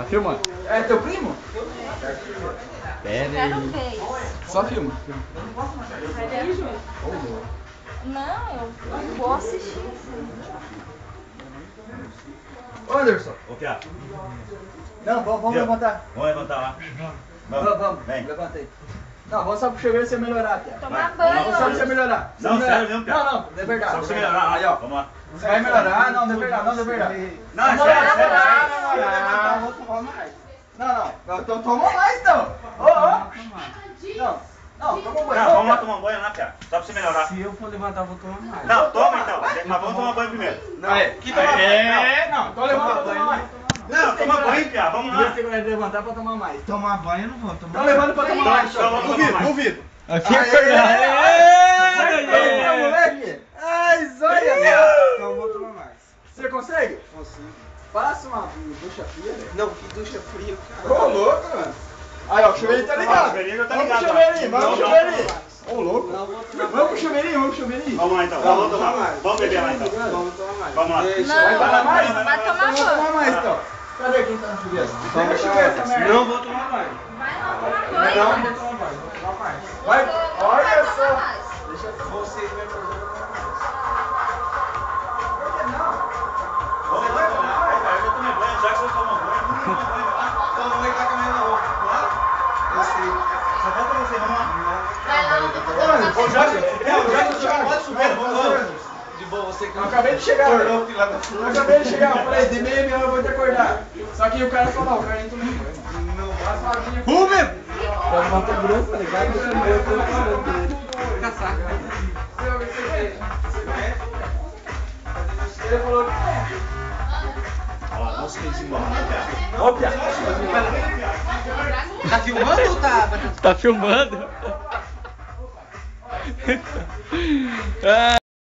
Filma. É teu primo? Pera aí. Só filma. Não, eu vou assistir. Ô Anderson. Ô, Pia. Não, vamos levantar. Vamos levantar lá. Vamos, Vem. levanta aí. Não, vamos só pro chuveiro você melhorar, Pia. Tomar Vamos só pra banho. você melhorar. Você Não, melhorar. sério mesmo, Pia. Não, é verdade. Só pra você é melhorar. verdade. Aí, ó. Vamos lá. Você vai melhorar, não, é verdade, não, é verdade. Não, é Vamos sério, lá, sério. não, vou tomar mais. Não, então toma mais então. Não, toma banho. Não, vamos lá tomar um banho lá, Pia. Só pra você melhorar. Se eu for levantar, eu vou tomar mais. Não, toma então. Mas vamos tomar banho primeiro. Não, que toma banho? Não, então levanta pra tomar mais. Não, toma banho, Pia. Vamos lá. Você vai levantar pra tomar mais. Tomar banho eu não vou tomar. Então levanta pra tomar mais. Então vamos tomar mais. Duvido. Aqui é Moleque. Ai, zóia. Então eu vou tomar mais. Você consegue? Consigo. Passa uma ducha fria, velho. Não, que ducha fria, Ô, cara. louco, mano. Aí, ó, o chuveirinho tá ligado. O chuveirinho tá Vamos pro ligado, chuveirinho, ó. vamos pro chuveirinho. Ô, louco. Não, vou tomar Vamos pro chuveirinho. Vamos lá então. Vamos tomar mais. Vamos beber lá então. Vamos tomar mais. Vamos lá. Não, tomar mais? vai tomar Vamos tomar banho. mais, então. Cadê quem tá no chuveiro? Pega o chuveiro essa merda. Não vou tomar mais. Vai lá tomar Não banho. vou tomar mais. Vou tomar mais. Vai, olha só. Vocês me perguntam. Vamos lá tomar. Eu já tomei banho. Já que você tomou banho, vamos tomar banho. Então vou entrar com a minha roupa, claro? Eu sei. Só falta você, vamos lá. Vai lá, não tem Ô, Jorge, pode subir, vamos lá. De boa, você que Eu acabei de chegar. acordou, filha da Eu puta. acabei de chegar. Eu falei, de meia eu vou te acordar. Só que o cara falou, não, o cara nem tomou banho, mano. Não, Passa a vinha. Ruben! Tá no Mato Grosso, tá ligado? Eu tô falando dele. Casaca. Ele falou que Olha lá, não sei se embora. Ô, Pia. Tá filmando ou tá? Tá filmando?